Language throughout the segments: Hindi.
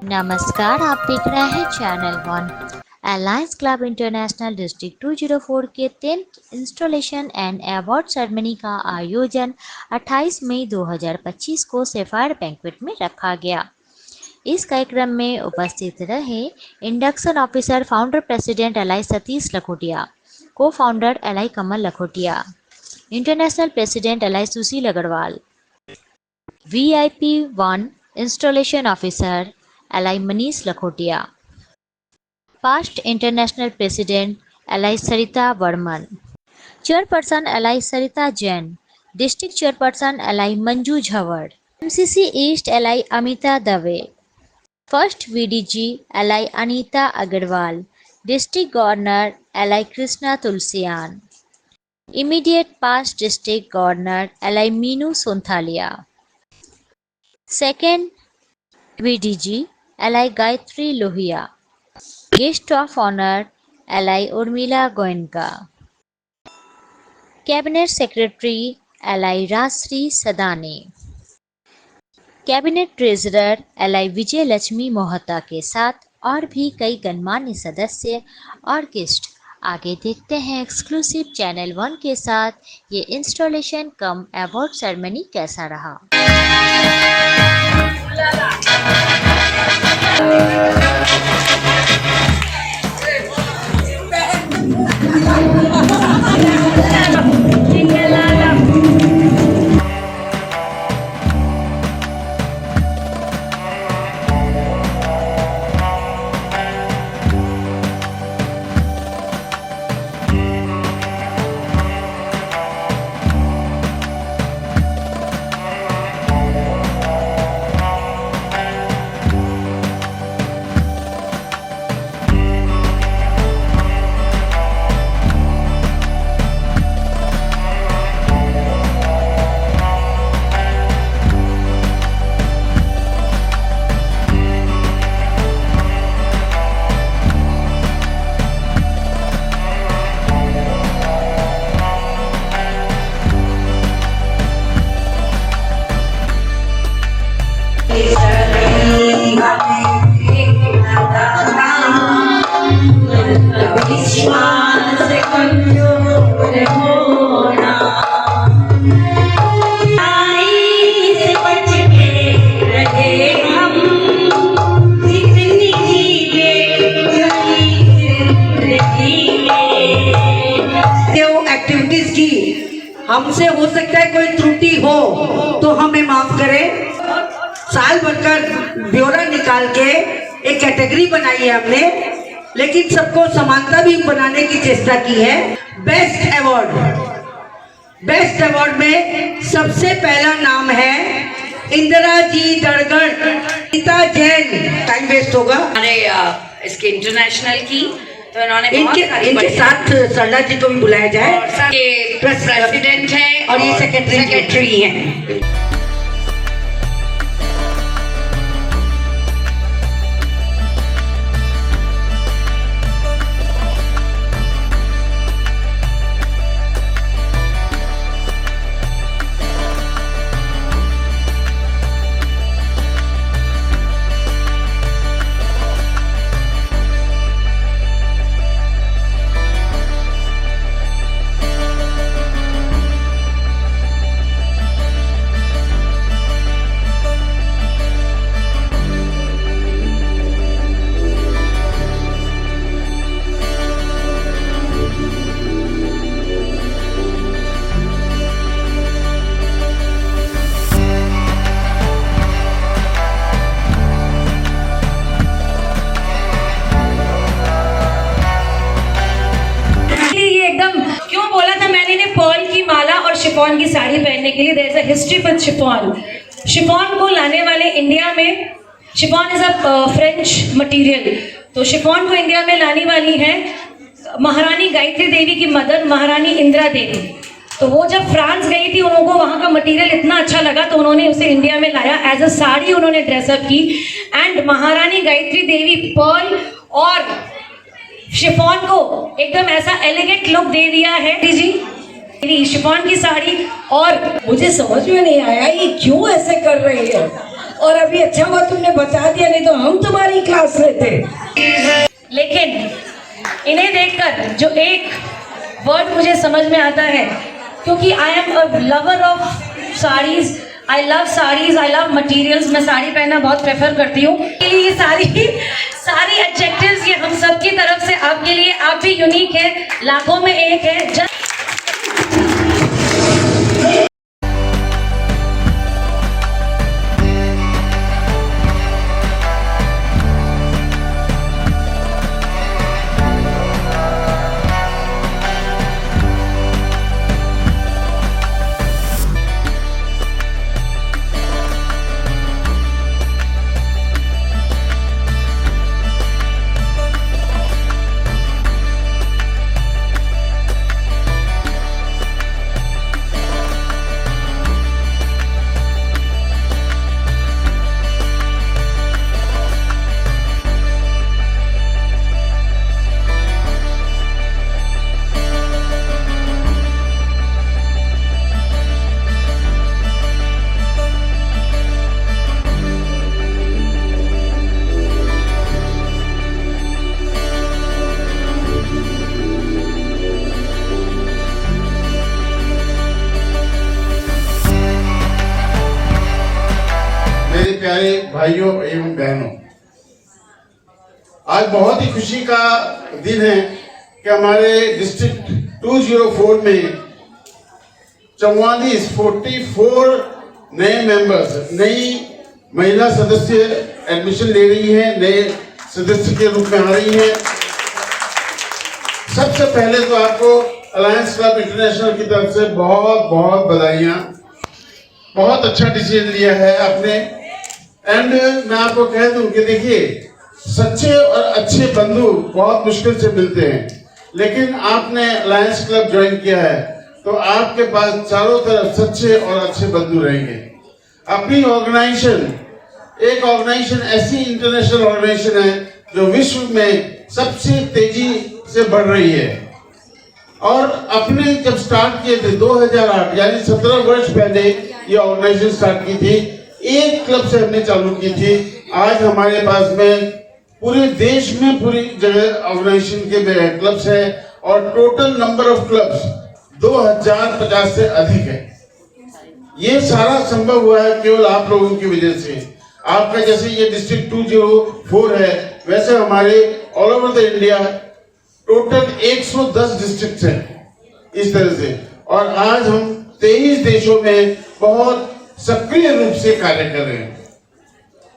नमस्कार, आप देख रहे हैं channel one. Alliance club international district 204 के 10th installation and award ceremony का आयोजन 28 मई 2025 को सफायर बैंक्वेट में रखा गया। इस कार्यक्रम में उपस्थित रहे induction officer founder president LI Satish Lakhotia, cofounder LI Kamal Lakhotia, international president LI Sushil Agarwal, VIP1 installation officer LI Manish Lakhotia, past international president LI Sarita Varman, chairperson LI Sarita Jain, district chairperson LI Manju Jhawar, MCC east LI Amita Dave, first VDG LI Anita Agarwal, district governor LI Krishna Tulsiyan, immediate past district governor LI Meenu Sonthalia, second VDG LI Gayatri Lohia, guest of honour LI Urmila Goenka, cabinet secretary LI Rajshree Sadane, cabinet treasurer LI Vijay Lakshmi Mohta के साथ और भी कई गणमान्य सदस्य और गेस्ट। आगे देखते हैं एक्सक्लूसिव चैनल वन के साथ ये इंस्टॉलेशन कम अवार्ड सेरेमनी कैसा रहा। एक्टिविटीज की हमसे हो सकता है कोई त्रुटि हो तो हमें माफ करें। साल भर का ब्यौरा निकाल के एक कैटेगरी बनाई है हमने, लेकिन सबको समानता भी बनाने की चेष्टा की है। बेस्ट अवार्ड में सबसे पहला नाम है इंदिरा जी दड़गड़, गीता जैन। टाइम वेस्ट होगा हमारे इसके इंटरनेशनल की, तो इन्होंने इनके साथ सरला जी को भी बुलाया जाए। प्रेसिडेंट हैं और ये सेक्रेटरी हैं। पर्ल की माला और शिफॉन की साड़ी पहनने के लिए there is a history with chiffon. Chiffon को लाने वाले इंडिया में, chiffon is a French material, तो शिफॉन को इंडिया में लाने वाली है महारानी गायत्री देवी की मदर महारानी इंदिरा देवी। तो वो जब फ्रांस गई थी, उनको वहाँ का मटेरियल इतना अच्छा लगा तो उन्होंने उसे इंडिया में लाया, एज अ साड़ी उन्होंने ड्रेसअप की। एंड महारानी गायत्री देवी पर्ल और शिफॉन को एकदम ऐसा एलिगेंट लुक दे दिया है जी शिफॉन की साड़ी। और मुझे समझ में नहीं आया ये क्यों ऐसे कर रही है, और अभी अच्छा हुआ तुमने बता दिया, नहीं तो हम तुम्हारी क्लास लेते। लेकिन इन्हें देखकर जो एक वर्ड मुझे समझ में आता है, क्योंकि I am a lover of saris, I love saris, I love materials, मैं साड़ी पहनना बहुत प्रेफर करती हूँ। ये सारी एडजेक्टिव्स ये हम सब की तरफ से आपके लिए, आप भी यूनिक है, लाखों में एक है। मेरे प्यारे भाइयों एवं बहनों, आज बहुत ही खुशी का दिन है कि हमारे डिस्ट्रिक्ट 204 में 44 नए मेंबर्स, नई महिला सदस्य एडमिशन ले रही हैं, नए सदस्य के रूप में आ रही हैं। सबसे पहले तो आपको अलायंस क्लब इंटरनेशनल की तरफ से बहुत बहुत बधाइयाँ। बहुत अच्छा डिसीजन लिया है आपने। एंड मैं आपको कह दूं कि देखिए, सच्चे और अच्छे बंधु बहुत मुश्किल से मिलते हैं, लेकिन आपने अलायंस क्लब ज्वाइन किया है तो आपके पास चारों तरफ सच्चे और अच्छे बंधु रहेंगे। अपनी ऑर्गेनाइजेशन, एक ऑर्गेनाइजेशन ऐसी इंटरनेशनल ऑर्गेनाइजेशन है जो विश्व में सबसे तेजी से बढ़ रही है। और अपने जब स्टार्ट किए थे 2008, यानी 17 वर्ष पहले ये ऑर्गेनाइजेशन स्टार्ट की थी, एक क्लब से हमने चालू की थी। आज हमारे पास में पूरे देश में पूरी जगह ऑर्गेनाइजेशन के क्लब्स है और टोटल नंबर ऑफ क्लब्स 2050 से अधिक है। ये सारा संभव हुआ है केवल आप लोगों की वजह से। आपका जैसे ये डिस्ट्रिक्ट 204 है, वैसे हमारे all over the India total 110 district हैं इस तरह से। और आज हम 23 देशों में बहुत सक्रिय रूप से कार्य कर रहे हैं।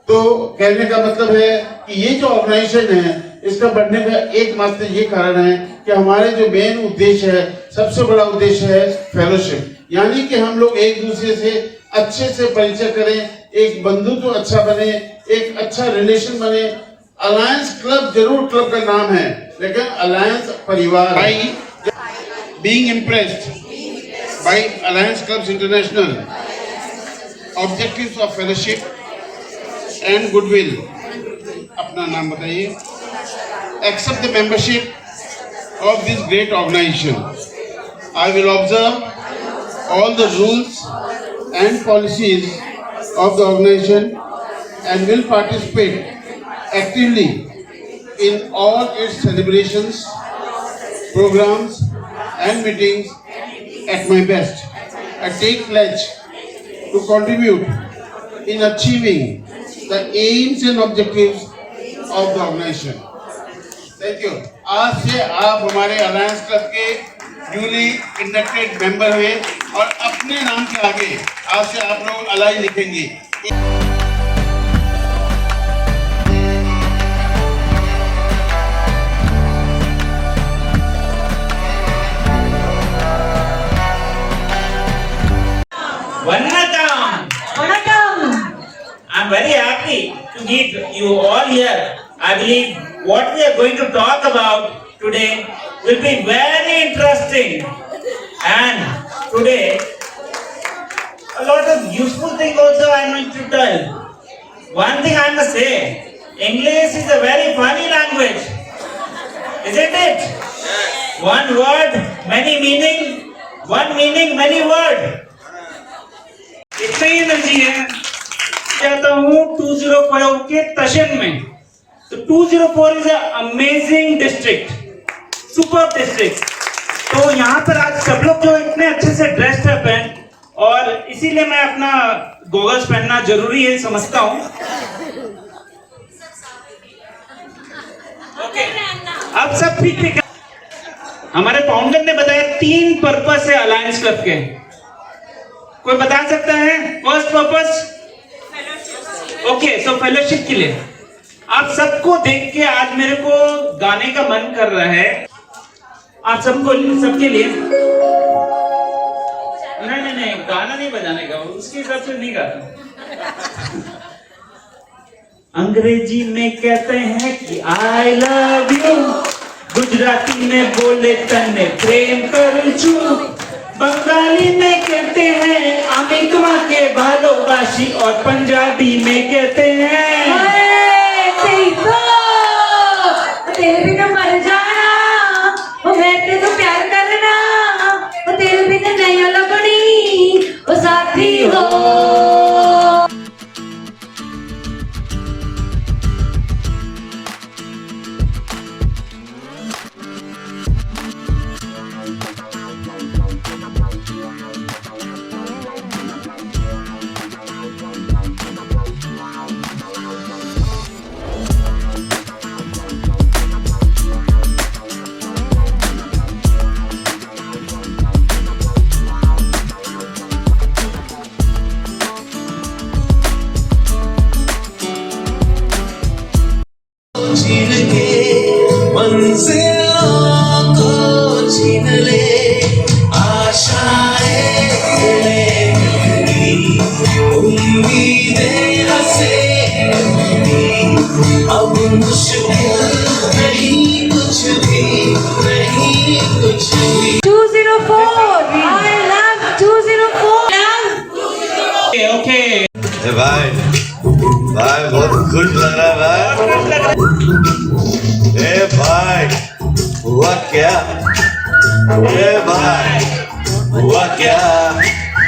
तो कहने का मतलब है कि ये जो ऑर्गेनाइजेशन है, इसका बढ़ने का एकमात्र ये कारण है कि हमारे जो मेन उद्देश्य है, सबसे बड़ा उद्देश्य है फेलोशिप, यानी कि हम लोग एक दूसरे से अच्छे से परिचय करें, एक बंधुत्व अच्छा बने, एक अच्छा रिलेशन बने। अलायंस क्लब जरूर क्लब का नाम है, लेकिन अलायंस परिवार। Being impressed by alliance clubs international objectives of fellowship and goodwill, अपना नाम बताइए। Accept the membership of this great organisation. I will observe all the rules and policies of the organisation and will participate actively in all its celebrations, programs and meetings at my best. I take pledge to contribute in achieving the aims and objectives of the organization. Thank you. आज से आप हमारे अलायंस क्लब के ड्यूली इंडक्टेड मेंबर हुए और अपने नाम के आगे आज से आप लोग अलाई लिखेंगे। Vanakkam. Vanakkam. I'm very happy to meet you all here. I believe what we are going to talk about today will be very interesting. And today, a lot of useful things also I am going to tell. One thing I must say, English is a very funny language. Isn't it? One word, many meaning. One meaning, many words. इतनी एनर्जी है जाता हूँ 204 के तशन में। तो 204 is amazing district, super district. तो यहाँ पर आज सब लोग जो इतने अच्छे से ड्रेस्ड अप हैं, और इसीलिए मैं अपना गॉगल्स पहनना जरूरी है समझता हूँ। ओके, अब सब ठीक ठीक है। हमारे फाउंडर ने बताया 3 पर्पस है अलायंस क्लब के। कोई बता सकता है? फर्स्ट पर्पस, ओके, सो फेलोशिप के लिए। आप सबको देख के आज मेरे को गाने का मन कर रहा है। आप सबको, सबके लिए नहीं, गाना नहीं बजाने का, उसके हिसाब से नहीं गाता। अंग्रेजी में कहते हैं कि आई लव यू, गुजराती में बोले तन्ने प्रेम करूं छू, बंगाली में कहते हैं अमिकवा के भालोबाशी, और पंजाबी में कहते हैं तेरे बिना मर जाना, मैं तेरे को प्यार करना, तेरे बिना नहीं लगनी, ओ साथी हो। छीन के मंजिलों को छीन ले, आशाएं ले मेरी, उम्मीदें हंसे, अब मुश्किल नहीं कुछ भी, नहीं कुछ भी। 204, I love 204. ओके। भाई बहुत खुश लग रहा है भाई। ए भाई, हुआ क्या? ए भाई, हुआ क्या?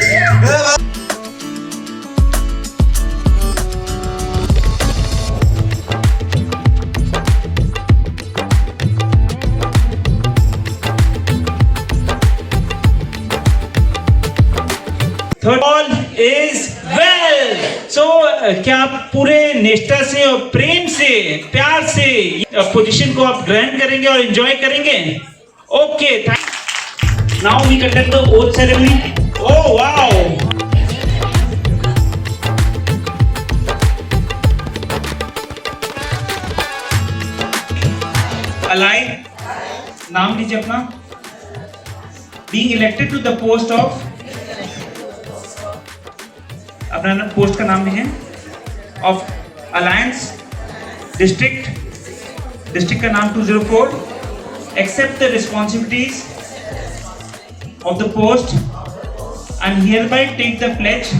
ए भाई। Third all is well. So क्या आप पूरे निष्ठा से और प्रेम से, प्यार से पोजीशन को आप ग्रहण करेंगे और एंजॉय करेंगे? Okay, now we conduct the oath ceremony. Oh wow, align, नाम लीजिए अपना। Being elected to the post of, अपना पोस्ट का नाम लिखें, ऑफ अलायंस डिस्ट्रिक्ट का नाम 204, accept the responsibilities of the post and hereby take the pledge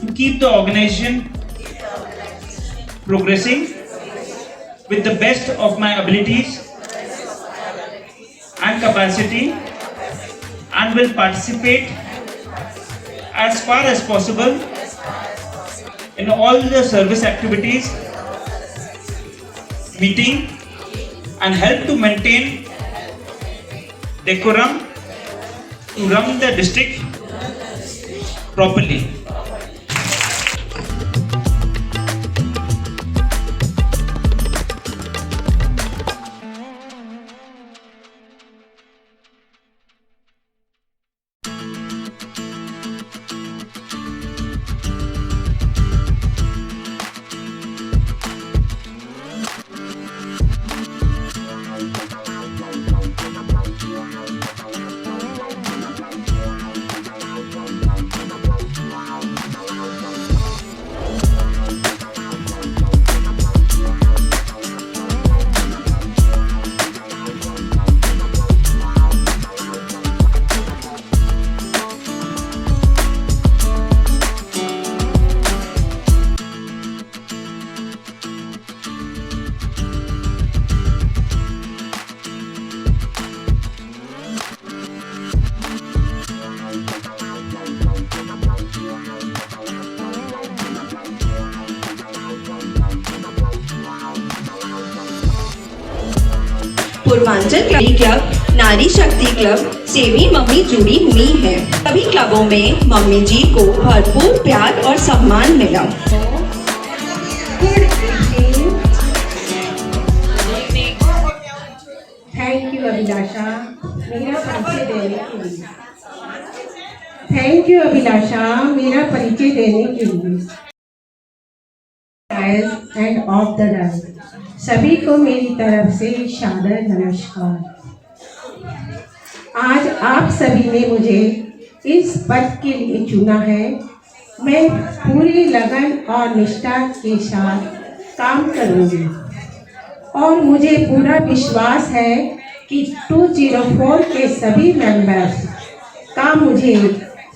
to keep the organisation progressing with the best of my abilities and capacity, and will participate as far as possible in all the service activities, meeting, and help to maintain decorum to run the district properly. Purvanchal club, नारी शक्ति क्लब से भी मम्मी जुड़ी हुई है। सभी क्लबों में मम्मी जी को भरपूर प्यार और सम्मान मिला। थैंक यू अभिलाषा मेरा परिचय देने के लिए। थैंक यू अभिलाषा मेरा परिचय देने के लिए। एंड ऑफ द डन सभी को मेरी तरफ से सादर नमस्कार। आज आप सभी ने मुझे इस पद के लिए चुना है। मैं पूरी लगन और निष्ठा के साथ काम करूंगी और मुझे पूरा विश्वास है कि 204 के सभी मेंबर्स का मुझे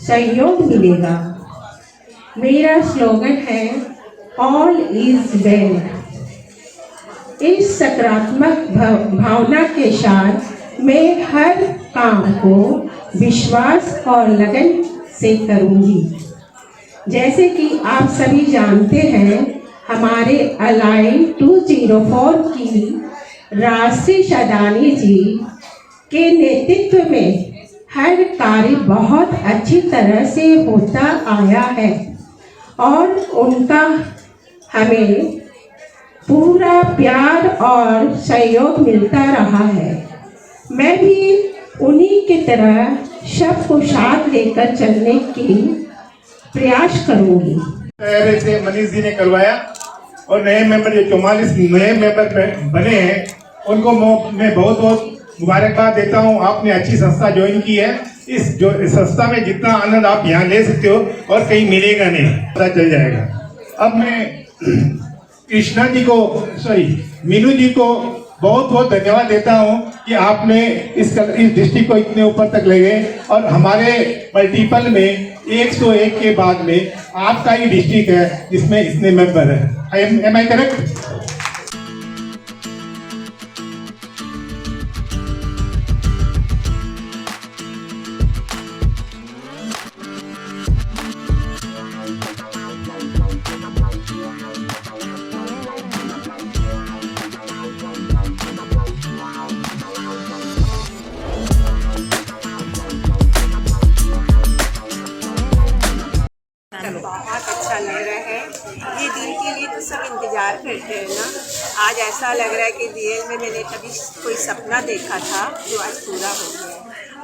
सहयोग मिलेगा। मेरा स्लोगन है ऑल इज वेल। इस सकारात्मक भावना के साथ मैं हर काम को विश्वास और लगन से करूंगी। जैसे कि आप सभी जानते हैं, हमारे अलाइन 204 की राशि सदानी जी के नेतृत्व में हर कार्य बहुत अच्छी तरह से होता आया है और उनका हमें पूरा प्यार और सहयोग मिलता रहा है। मैं भी उन्हीं की तरह सबको साथ लेकर चलने की प्रयास करूंगी। पहले से मनीष जी ने करवाया और नए मेंबर जो 44 नए मेंबर बने हैं उनको मैं बहुत बहुत मुबारकबाद देता हूं। आपने अच्छी संस्था ज्वाइन की है। इस संस्था में जितना आनंद आप यहाँ ले सकते हो और कहीं मिलेगा नहीं, पता चल जाएगा। अब मैं कृष्णा जी को मीनू जी को बहुत बहुत धन्यवाद देता हूं कि आपने इस डिस्ट्रिक्ट को इतने ऊपर तक ले गए और हमारे मल्टीपल में 101 के बाद में आपका ही डिस्ट्रिक्ट है जिसमें इतने मेंबर है। Am I correct? बहुत अच्छा लग रहा है। ये दिन के लिए तो सब इंतज़ार करते हैं ना। आज ऐसा लग रहा है कि रियल में मैंने कभी कोई सपना देखा था जो आज पूरा हो गया।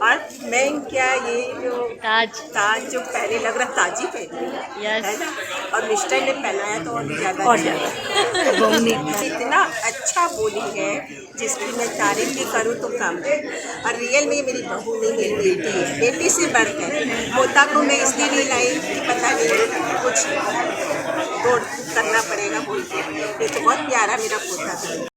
और मैं क्या ये जो ताज जो पहले लग रहा ताजी पहनी है ना, और मिस्टर ने पहनाया तो और ज़्यादा इतना अच्छा बोली है जिसकी मैं तारीफ भी करूँ तो कम है। और रियल में मेरी बहू नहीं, मेरी बेटी है, बेटी से बढ़ है। पोता को मैं इसलिए नहीं लाई कि पता नहीं कुछ तोड़ करना पड़ेगा बोल के। ये तो बहुत प्यारा मेरा पोता था।